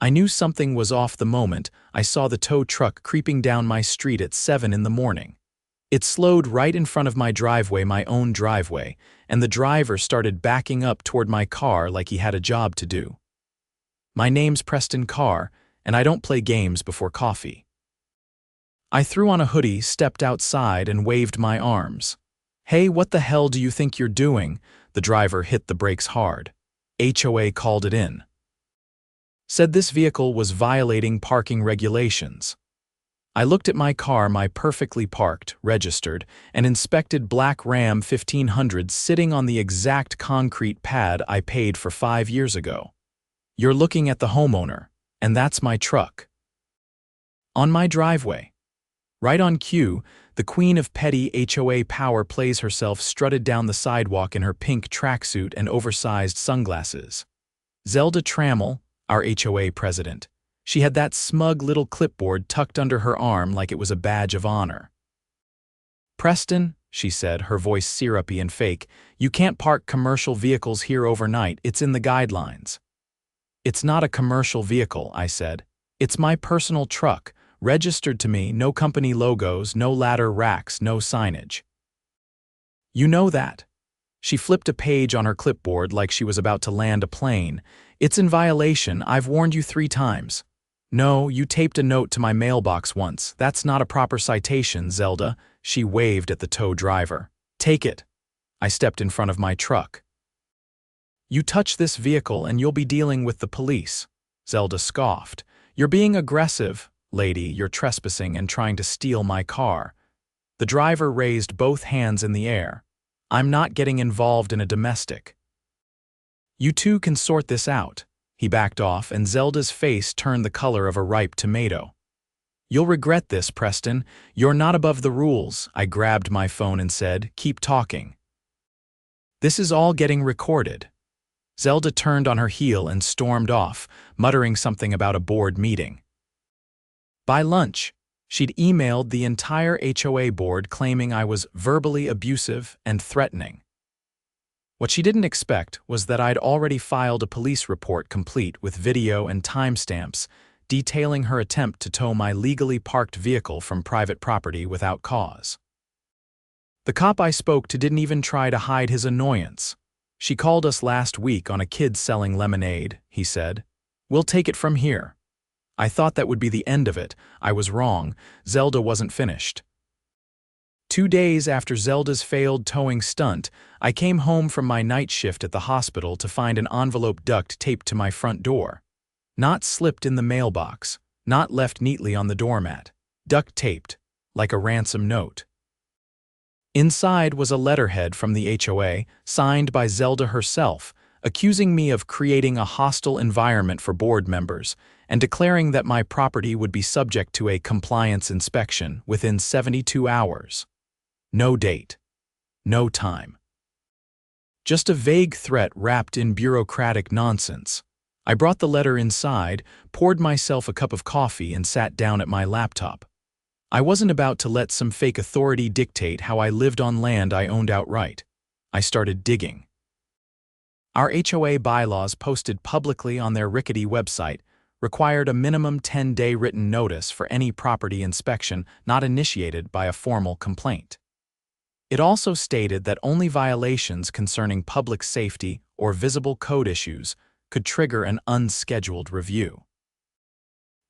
I knew something was off the moment I saw the tow truck creeping down my street at 7 in the morning. It slowed right in front of my driveway, my own driveway, and the driver started backing up toward my car like he had a job to do. My name's Preston Karr, and I don't play games before coffee. I threw on a hoodie, stepped outside, and waved my arms. "Hey, what the hell do you think you're doing?" The driver hit the brakes hard. HOA called it in. Said this vehicle was violating parking regulations. I looked at my car, my perfectly parked, registered, and inspected black Ram 1500 sitting on the exact concrete pad I paid for 5 years ago. You're looking at the homeowner, and that's my truck. On my driveway. Right on cue, the queen of petty HOA power plays herself strutted down the sidewalk in her pink tracksuit and oversized sunglasses. Zelda Trammel, our HOA president. She had that smug little clipboard tucked under her arm like it was a badge of honor. "Preston," she said, her voice syrupy and fake, "you can't park commercial vehicles here overnight. It's in the guidelines." "It's not a commercial vehicle," I said. "It's my personal truck, registered to me, no company logos, no ladder racks, no signage." "You know that." She flipped a page on her clipboard like she was about to land a plane. "It's in violation. I've warned you 3 times. No, you taped a note to my mailbox once. That's not a proper citation, Zelda." She waved at the tow driver. "Take it." I stepped in front of my truck. "You touch this vehicle and you'll be dealing with the police." Zelda scoffed. "You're being aggressive, lady. You're trespassing and trying to steal my car." The driver raised both hands in the air. "I'm not getting involved in a domestic." "You two can sort this out." He backed off, and Zelda's face turned the color of a ripe tomato. "You'll regret this, Preston. You're not above the rules." I grabbed my phone and said, "Keep talking." "This is all getting recorded." Zelda turned on her heel and stormed off, muttering something about a board meeting. By lunch, she'd emailed the entire HOA board claiming I was verbally abusive and threatening. What she didn't expect was that I'd already filed a police report complete with video and timestamps detailing her attempt to tow my legally parked vehicle from private property without cause. The cop I spoke to didn't even try to hide his annoyance. "She called us last week on a kid selling lemonade," he said. "We'll take it from here." I thought that would be the end of it. I was wrong. Zelda wasn't finished. 2 days after Zelda's failed towing stunt, I came home from my night shift at the hospital to find an envelope duct taped to my front door. Not slipped in the mailbox, not left neatly on the doormat. Duct taped, like a ransom note. Inside was a letterhead from the HOA, signed by Zelda herself, accusing me of creating a hostile environment for board members and declaring that my property would be subject to a compliance inspection within 72 hours. No date. No time. Just a vague threat wrapped in bureaucratic nonsense. I brought the letter inside, poured myself a cup of coffee, and sat down at my laptop. I wasn't about to let some fake authority dictate how I lived on land I owned outright. I started digging. Our HOA bylaws, posted publicly on their rickety website, required a minimum 10-day written notice for any property inspection not initiated by a formal complaint. It also stated that only violations concerning public safety or visible code issues could trigger an unscheduled review.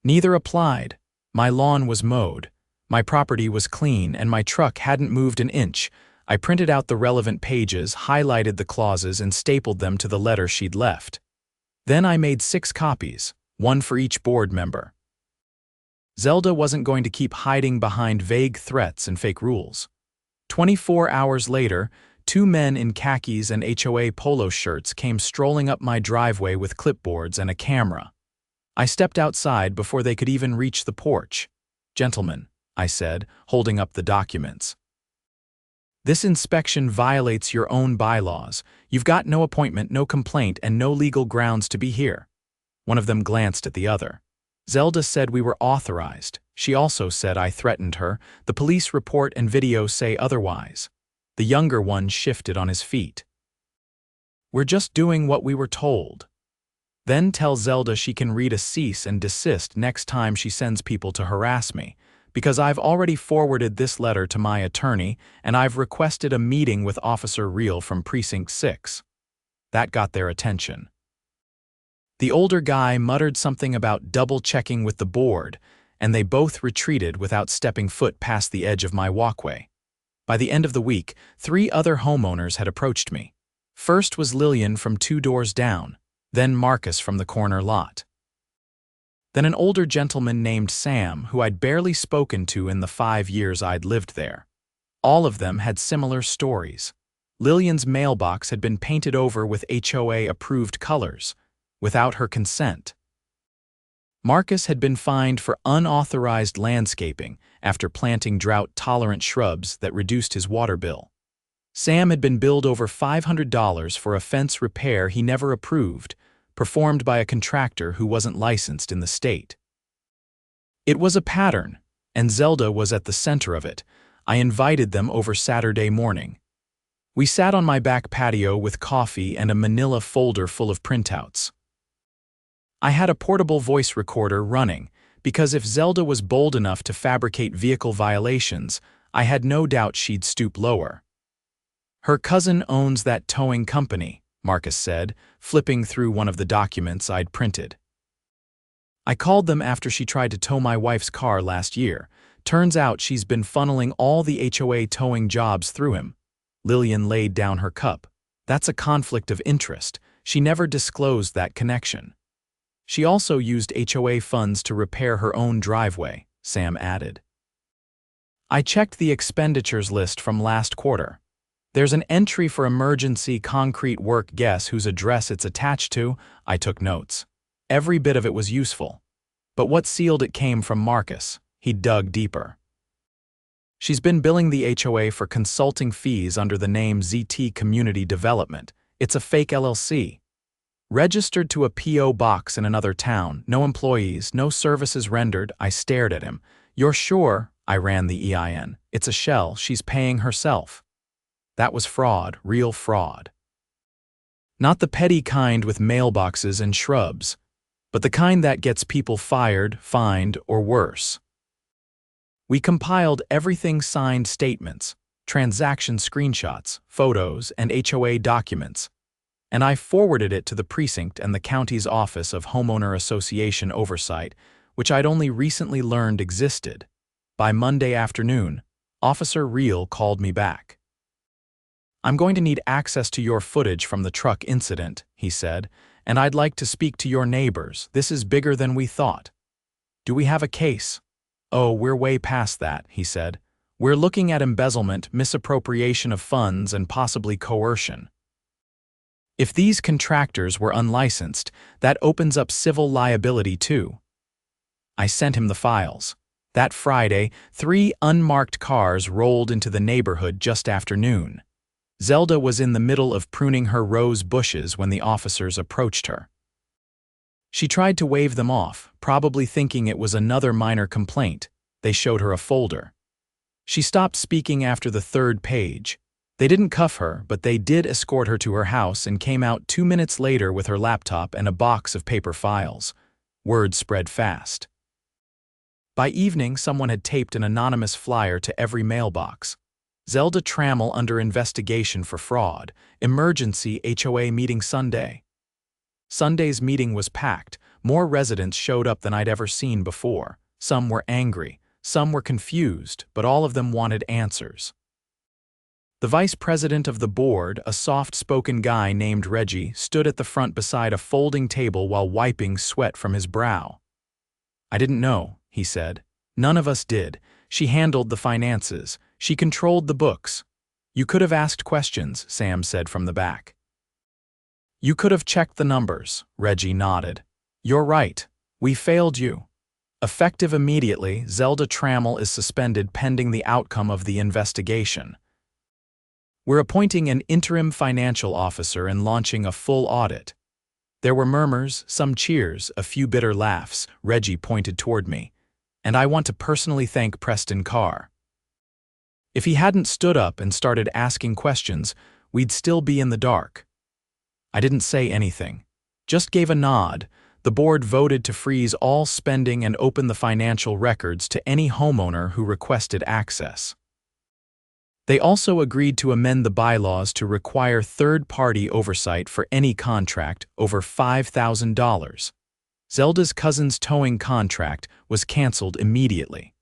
Neither applied. My lawn was mowed, my property was clean, and my truck hadn't moved an inch. I printed out the relevant pages, highlighted the clauses, and stapled them to the letter she'd left. Then I made 6 copies, one for each board member. Zelda wasn't going to keep hiding behind vague threats and fake rules. 24 hours later, 2 men in khakis and HOA polo shirts came strolling up my driveway with clipboards and a camera. I stepped outside before they could even reach the porch. "Gentlemen," I said, holding up the documents. "This inspection violates your own bylaws. You've got no appointment, no complaint, and no legal grounds to be here." One of them glanced at the other. Zelda said we were authorized. She also said I threatened her. The police report and video say otherwise. The younger one shifted on his feet. "We're just doing what we were told." Then tell Zelda she can read a cease and desist next time she sends people to harass me, because I've already forwarded this letter to my attorney and I've requested a meeting with Officer Reel from Precinct 6. That got their attention. The older guy muttered something about double-checking with the board, and they both retreated without stepping foot past the edge of my walkway. By the end of the week, 3 other homeowners had approached me. First was Lillian from 2 doors down, then Marcus from the corner lot. Then an older gentleman named Sam, who I'd barely spoken to in the 5 years I'd lived there. All of them had similar stories. Lillian's mailbox had been painted over with HOA-approved colors, without her consent. Marcus had been fined for unauthorized landscaping after planting drought-tolerant shrubs that reduced his water bill. Sam had been billed over $500 for a fence repair he never approved, performed by a contractor who wasn't licensed in the state. It was a pattern, and Zelda was at the center of it. I invited them over Saturday morning. We sat on my back patio with coffee and a manila folder full of printouts. I had a portable voice recorder running, because if Zelda was bold enough to fabricate vehicle violations, I had no doubt she'd stoop lower. Her cousin owns that towing company, Marcus said, flipping through one of the documents I'd printed. I called them after she tried to tow my wife's car last year. Turns out she's been funneling all the HOA towing jobs through him. Lillian laid down her cup. That's a conflict of interest. She never disclosed that connection. She also used HOA funds to repair her own driveway, Sam added. I checked the expenditures list from last quarter. There's an entry for emergency concrete work. Guess whose address it's attached to? I took notes. Every bit of it was useful. But what sealed it came from Marcus. He dug deeper. She's been billing the HOA for consulting fees under the name ZT Community Development. It's a fake LLC. Registered to a P.O. box in another town, no employees, no services rendered. I stared at him. You're sure? I ran the EIN. It's a shell. She's paying herself. That was fraud, real fraud. Not the petty kind with mailboxes and shrubs, but the kind that gets people fired, fined, or worse. We compiled everything: signed statements, transaction screenshots, photos, and HOA documents, and I forwarded it to the precinct and the county's Office of Homeowner Association Oversight, which I'd only recently learned existed. By Monday afternoon, Officer Reel called me back. I'm going to need access to your footage from the truck incident, he said, and I'd like to speak to your neighbors. This is bigger than we thought. Do we have a case? Oh, we're way past that, he said. We're looking at embezzlement, misappropriation of funds, and possibly coercion. If these contractors were unlicensed, that opens up civil liability too. I sent him the files. That Friday, 3 unmarked cars rolled into the neighborhood just after noon. Zelda was in the middle of pruning her rose bushes when the officers approached her. She tried to wave them off, probably thinking it was another minor complaint. They showed her a folder. She stopped speaking after the 3rd page. They didn't cuff her, but they did escort her to her house and came out 2 minutes later with her laptop and a box of paper files. Word spread fast. By evening, someone had taped an anonymous flyer to every mailbox. Zelda Trammel under investigation for fraud. Emergency HOA meeting Sunday. Sunday's meeting was packed. More residents showed up than I'd ever seen before. Some were angry, some were confused, but all of them wanted answers. The vice president of the board, a soft-spoken guy named Reggie, stood at the front beside a folding table while wiping sweat from his brow. I didn't know, he said. None of us did. She handled the finances. She controlled the books. You could have asked questions, Sam said from the back. You could have checked the numbers, Reggie nodded. You're right. We failed you. Effective immediately, Zelda Trammel is suspended pending the outcome of the investigation. We're appointing an interim financial officer and launching a full audit. There were murmurs, some cheers, a few bitter laughs. Reggie pointed toward me. And I want to personally thank Preston Karr. If he hadn't stood up and started asking questions, we'd still be in the dark. I didn't say anything, just gave a nod. The board voted to freeze all spending and open the financial records to any homeowner who requested access. They also agreed to amend the bylaws to require third-party oversight for any contract over $5,000. Zelda's cousin's towing contract was canceled immediately.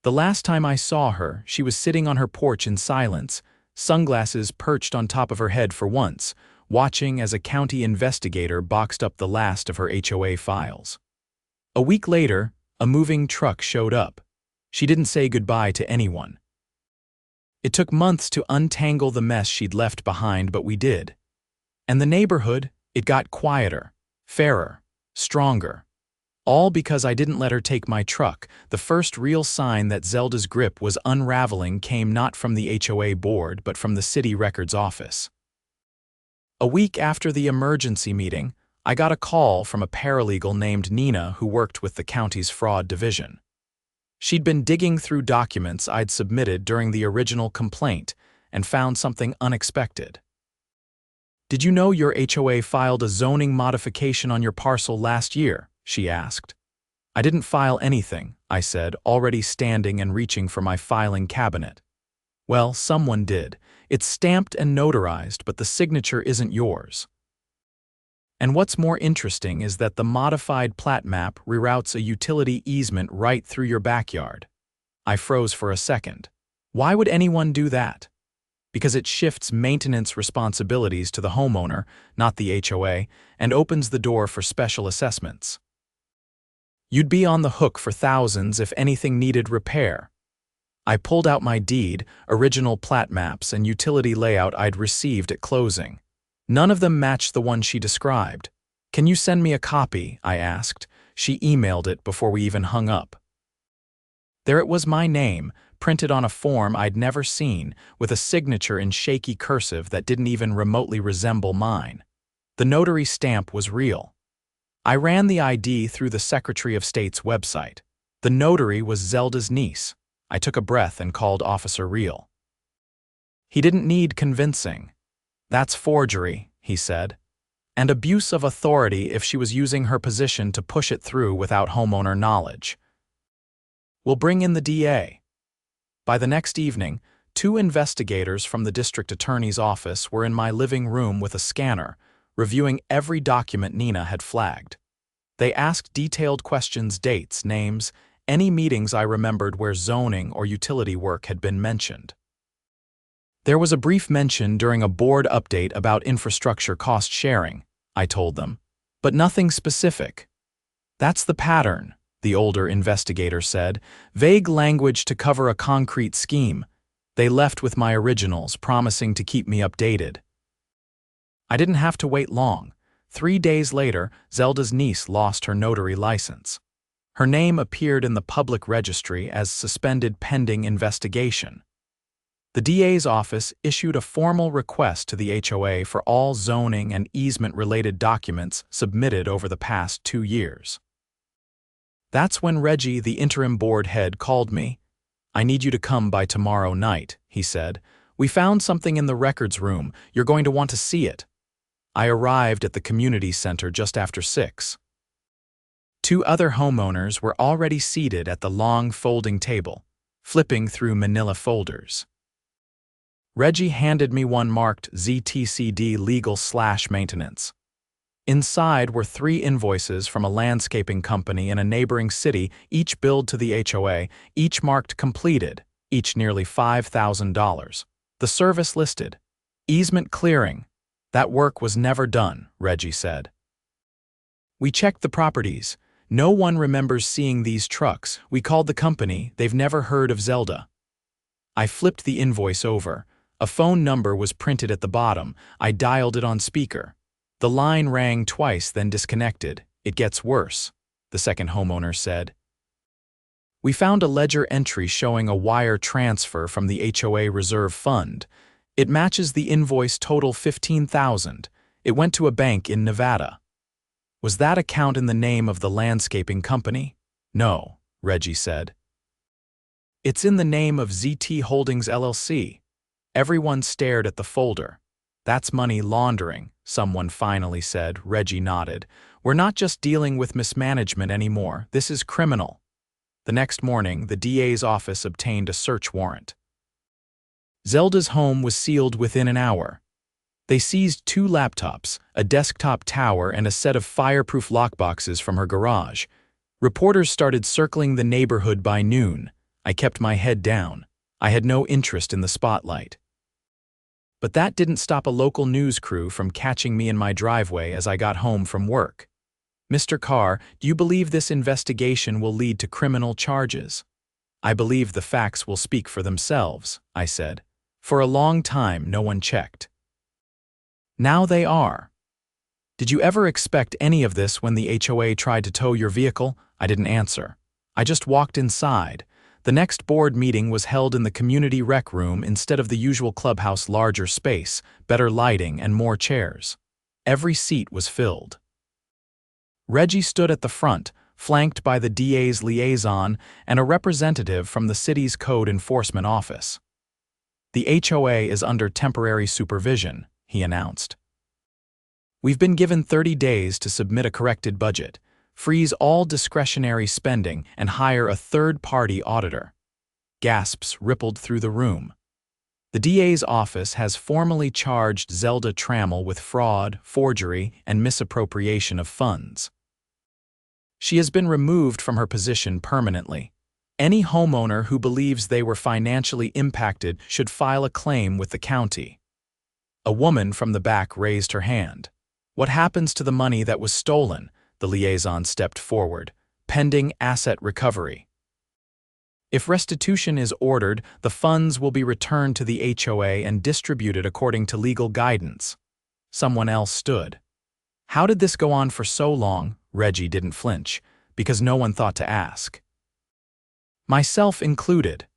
The last time I saw her, she was sitting on her porch in silence, sunglasses perched on top of her head for once, watching as a county investigator boxed up the last of her HOA files. A week later, a moving truck showed up. She didn't say goodbye to anyone. It took months to untangle the mess she'd left behind, but we did. And the neighborhood, it got quieter, fairer, stronger. All because I didn't let her take my truck. The first real sign that Zelda's grip was unraveling came not from the HOA board, but from the city records office. A week after the emergency meeting, I got a call from a paralegal named Nina who worked with the county's fraud division. She'd been digging through documents I'd submitted during the original complaint and found something unexpected. "Did you know your HOA filed a zoning modification on your parcel last year?" she asked. "I didn't file anything," I said, already standing and reaching for my filing cabinet. "Well, someone did. It's stamped and notarized, but the signature isn't yours. And what's more interesting is that the modified plat map reroutes a utility easement right through your backyard." I froze for a second. Why would anyone do that? Because it shifts maintenance responsibilities to the homeowner, not the HOA, and opens the door for special assessments. You'd be on the hook for thousands if anything needed repair. I pulled out my deed, original plat maps, and utility layout I'd received at closing. None of them matched the one she described. "Can you send me a copy?" I asked. She emailed it before we even hung up. There it was, my name, printed on a form I'd never seen, with a signature in shaky cursive that didn't even remotely resemble mine. The notary stamp was real. I ran the ID through the Secretary of State's website. The notary was Zelda's niece. I took a breath and called Officer Real. He didn't need convincing. "That's forgery," he said, "and abuse of authority if she was using her position to push it through without homeowner knowledge. We'll bring in the DA." By the next evening, 2 investigators from the district attorney's office were in my living room with a scanner, reviewing every document Nina had flagged. They asked detailed questions, dates, names, any meetings I remembered where zoning or utility work had been mentioned. "There was a brief mention during a board update about infrastructure cost sharing," I told them, "but nothing specific." "That's the pattern," the older investigator said, "vague language to cover a concrete scheme." They left with my originals, promising to keep me updated. I didn't have to wait long. 3 days later, Zelda's niece lost her notary license. Her name appeared in the public registry as suspended pending investigation. The DA's office issued a formal request to the HOA for all zoning and easement-related documents submitted over the past 2 years. That's when Reggie, the interim board head, called me. "I need you to come by tomorrow night," he said. "We found something in the records room. You're going to want to see it." I arrived at the community center just after 6. 2 other homeowners were already seated at the long folding table, flipping through manila folders. Reggie handed me one marked ZTCD Legal/Maintenance. Inside were 3 invoices from a landscaping company in a neighboring city, each billed to the HOA, each marked completed, each nearly $5,000. The service listed: easement clearing. "That work was never done," Reggie said. "We checked the properties. No one remembers seeing these trucks. We called the company. They've never heard of Zelda." I flipped the invoice over. A phone number was printed at the bottom. I dialed it on speaker. The line rang twice, then disconnected. "It gets worse," the second homeowner said. "We found a ledger entry showing a wire transfer from the HOA reserve fund. It matches the invoice total $15,000. It went to a bank in Nevada." "Was that account in the name of the landscaping company?" "No," Reggie said. "It's in the name of ZT Holdings LLC." Everyone stared at the folder. That's money laundering, someone finally said. Reggie nodded. We're not just dealing with mismanagement anymore. This is criminal. The next morning, the DA's office obtained a search warrant. Zelda's home was sealed within an hour. They seized 2 laptops, a desktop tower, and a set of fireproof lockboxes from her garage. Reporters started circling the neighborhood by noon. I kept my head down. I had no interest in the spotlight. But that didn't stop a local news crew from catching me in my driveway as I got home from work. Mr. Karr, do you believe this investigation will lead to criminal charges? I believe the facts will speak for themselves, I said. For a long time, no one checked. Now they are. Did you ever expect any of this when the HOA tried to tow your vehicle? I didn't answer. I just walked inside. The next board meeting was held in the community rec room instead of the usual clubhouse. Larger space, better lighting, and more chairs. Every seat was filled. Reggie stood at the front, flanked by the DA's liaison and a representative from the city's code enforcement office. The HOA is under temporary supervision, he announced. We've been given 30 days to submit a corrected budget, freeze all discretionary spending, and hire a third-party auditor. Gasps rippled through the room. The DA's office has formally charged Zelda Trammel with fraud, forgery, and misappropriation of funds. She has been removed from her position permanently. Any homeowner who believes they were financially impacted should file a claim with the county. A woman from the back raised her hand. What happens to the money that was stolen? The liaison stepped forward. Pending asset recovery. If restitution is ordered, the funds will be returned to the HOA and distributed according to legal guidance. Someone else stood. How did this go on for so long? Reggie didn't flinch, because no one thought to ask. Myself included.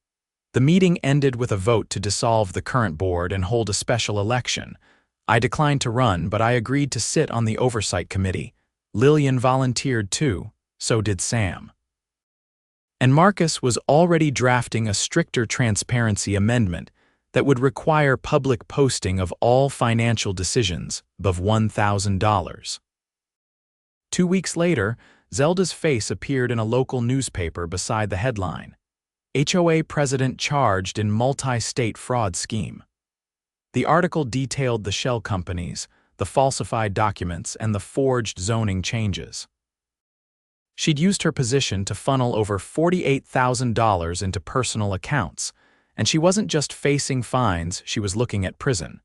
The meeting ended with a vote to dissolve the current board and hold a special election. I declined to run, but I agreed to sit on the oversight committee. Lillian volunteered too, so did Sam. And Marcus was already drafting a stricter transparency amendment that would require public posting of all financial decisions above $1,000. 2 weeks later, Zelda's face appeared in a local newspaper beside the headline, HOA President Charged in Multi-State Fraud Scheme. The article detailed the shell companies, the falsified documents, and the forged zoning changes. She'd used her position to funnel over $48,000 into personal accounts, and she wasn't just facing fines, she was looking at prison.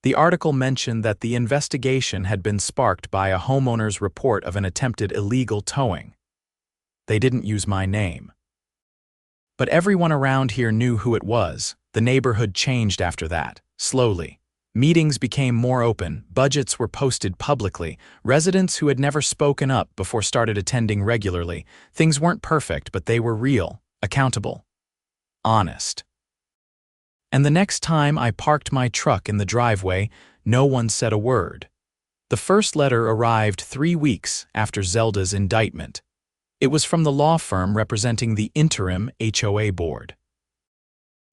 The article mentioned that the investigation had been sparked by a homeowner's report of an attempted illegal towing. They didn't use my name. But everyone around here knew who it was. The neighborhood changed after that, slowly. Meetings became more open, budgets were posted publicly, residents who had never spoken up before started attending regularly. Things weren't perfect, but they were real, accountable, honest. And the next time I parked my truck in the driveway, no one said a word. The first letter arrived 3 weeks after Zelda's indictment. It was from the law firm representing the interim HOA board.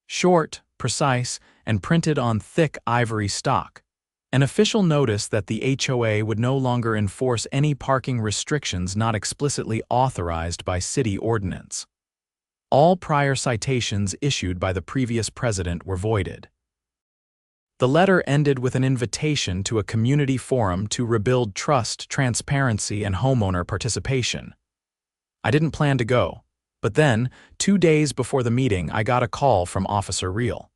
Short, precise, and printed on thick ivory stock. An official notice that the HOA would no longer enforce any parking restrictions not explicitly authorized by city ordinance. All prior citations issued by the previous president were voided. The letter ended with an invitation to a community forum to rebuild trust, transparency, and homeowner participation. I didn't plan to go, but then, 2 days before the meeting, I got a call from Officer Reel.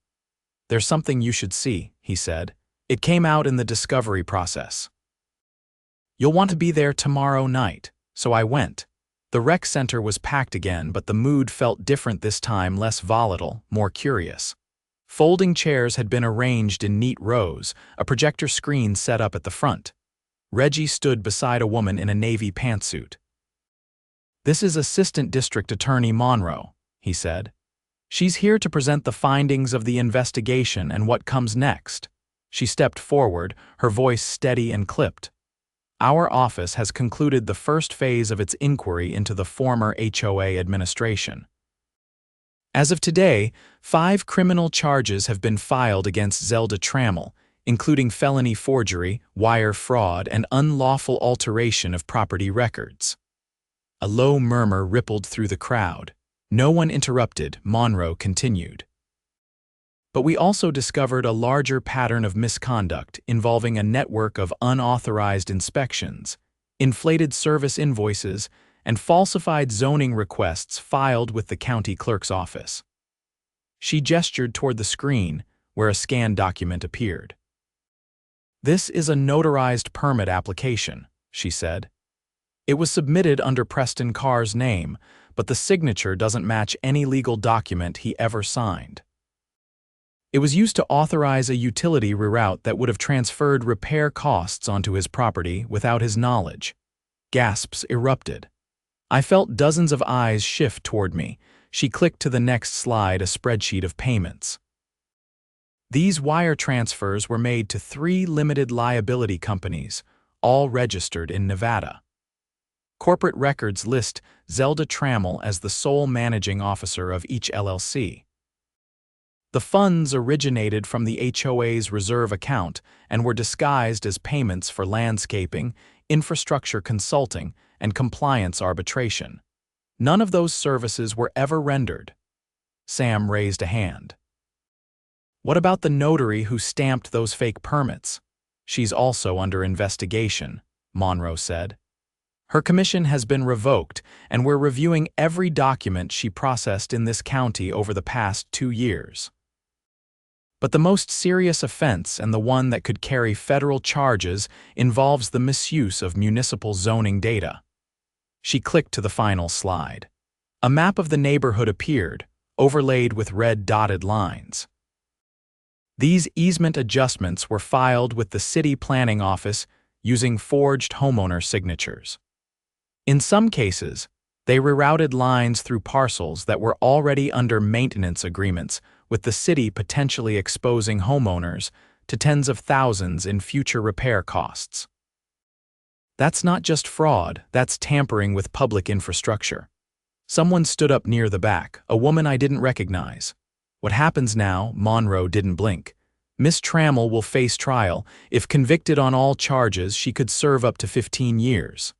"There's something you should see," he said. "It came out in the discovery process. You'll want to be there tomorrow night." So I went. The rec center was packed again, but the mood felt different this time, less volatile, more curious. Folding chairs had been arranged in neat rows, a projector screen set up at the front. Reggie stood beside a woman in a navy pantsuit. "This is Assistant District Attorney Monroe," he said. "She's here to present the findings of the investigation and what comes next." She stepped forward, her voice steady and clipped. "Our office has concluded the first phase of its inquiry into the former HOA administration. As of today, 5 criminal charges have been filed against Zelda Trammel, including felony forgery, wire fraud, and unlawful alteration of property records. A low murmur rippled through the crowd. No one interrupted, Monroe continued. But we also discovered a larger pattern of misconduct involving a network of unauthorized inspections, inflated service invoices, and falsified zoning requests filed with the county clerk's office. She gestured toward the screen, where a scanned document appeared. "This is a notarized permit application," she said. "It was submitted under Preston Karr's name, but the signature doesn't match any legal document he ever signed. It was used to authorize a utility reroute that would have transferred repair costs onto his property without his knowledge." Gasps erupted. I felt dozens of eyes shift toward me. She clicked to the next slide, a spreadsheet of payments. These wire transfers were made to 3 limited liability companies, all registered in Nevada. Corporate records list Zelda Trammel as the sole managing officer of each LLC. The funds originated from the HOA's reserve account and were disguised as payments for landscaping, infrastructure consulting, and compliance arbitration. None of those services were ever rendered. Sam raised a hand. "What about the notary who stamped those fake permits?" "She's also under investigation," Monroe said. "Her commission has been revoked, and we're reviewing every document she processed in this county over the past 2 years. But the most serious offense, and the one that could carry federal charges, involves the misuse of municipal zoning data." She clicked to the final slide. A map of the neighborhood appeared, overlaid with red dotted lines. These easement adjustments were filed with the city planning office using forged homeowner signatures. In some cases, they rerouted lines through parcels that were already under maintenance agreements, with the city potentially exposing homeowners to tens of thousands in future repair costs. That's not just fraud, that's tampering with public infrastructure. Someone stood up near the back, a woman I didn't recognize. "What happens now?" Monroe didn't blink. "Miss Trammel will face trial. If convicted on all charges, she could serve up to 15 years.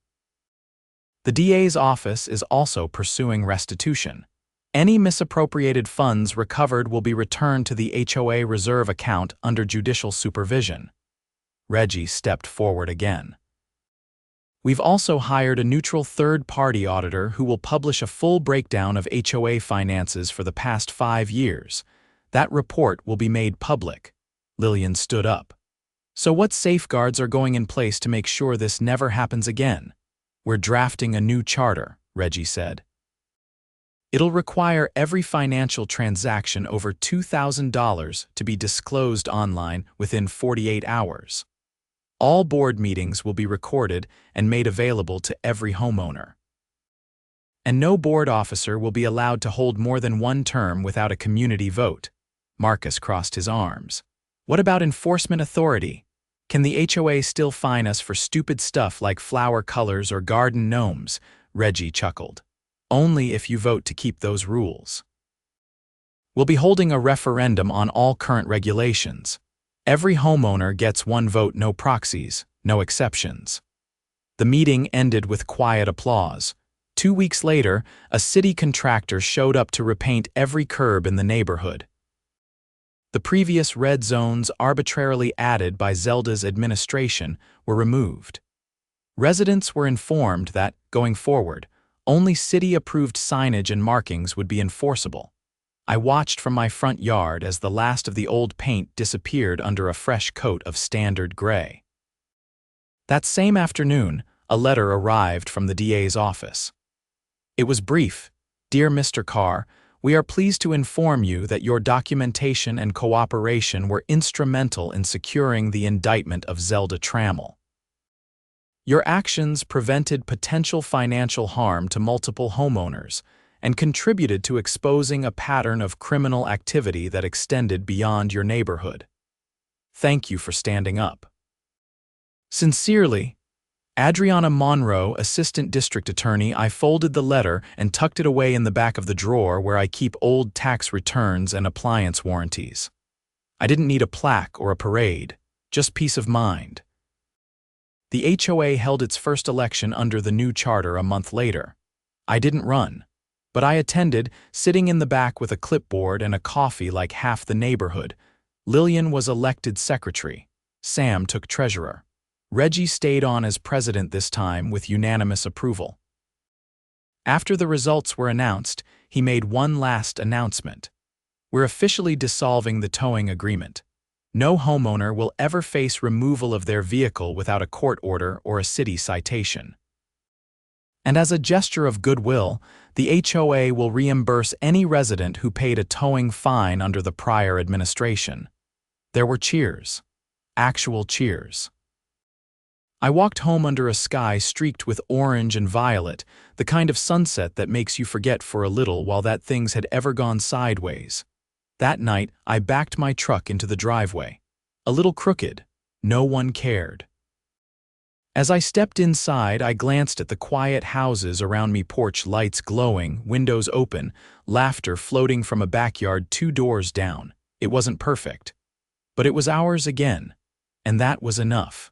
The DA's office is also pursuing restitution. Any misappropriated funds recovered will be returned to the HOA reserve account under judicial supervision." Reggie stepped forward again. "We've also hired a neutral third-party auditor who will publish a full breakdown of HOA finances for the past 5 years. That report will be made public." Lillian stood up. "So what safeguards are going in place to make sure this never happens again?" "We're drafting a new charter," Reggie said. "It'll require every financial transaction over $2,000 to be disclosed online within 48 hours. All board meetings will be recorded and made available to every homeowner. And no board officer will be allowed to hold more than 1 term without a community vote." Marcus crossed his arms. "What about enforcement authority? Can the HOA still fine us for stupid stuff like flower colors or garden gnomes?" Reggie chuckled. "Only if you vote to keep those rules. We'll be holding a referendum on all current regulations. Every homeowner gets 1 vote, no proxies, no exceptions." The meeting ended with quiet applause. 2 weeks later, a city contractor showed up to repaint every curb in the neighborhood. The previous red zones arbitrarily added by Zelda's administration were removed. Residents were informed that, going forward, only city-approved signage and markings would be enforceable. I watched from my front yard as the last of the old paint disappeared under a fresh coat of standard gray. That same afternoon, a letter arrived from the DA's office. It was brief. "Dear Mr. Karr, we are pleased to inform you that your documentation and cooperation were instrumental in securing the indictment of Zelda Trammel. Your actions prevented potential financial harm to multiple homeowners and contributed to exposing a pattern of criminal activity that extended beyond your neighborhood. Thank you for standing up. Sincerely, Adriana Monroe, Assistant District Attorney." I folded the letter and tucked it away in the back of the drawer where I keep old tax returns and appliance warranties. I didn't need a plaque or a parade. just peace of mind. The HOA held its first election under the new charter a month later. I didn't run, but I attended, sitting in the back with a clipboard and a coffee like half the neighborhood. Lillian was elected secretary. Sam took treasurer. Reggie stayed on as president this time with unanimous approval. After the results were announced, he made one last announcement. We're officially dissolving the towing agreement. No homeowner will ever face removal of their vehicle without a court order or a city citation. And as a gesture of goodwill, the HOA will reimburse any resident who paid a towing fine under the prior administration. There were cheers. Actual cheers. I walked home under a sky streaked with orange and violet, the kind of sunset that makes you forget for a little while that things had ever gone sideways. That night, I backed my truck into the driveway. A little crooked. No one cared. As I stepped inside, I glanced at the quiet houses around me, porch lights glowing, windows open, laughter floating from a backyard 2 doors down. It wasn't perfect. But it was ours again, and that was enough.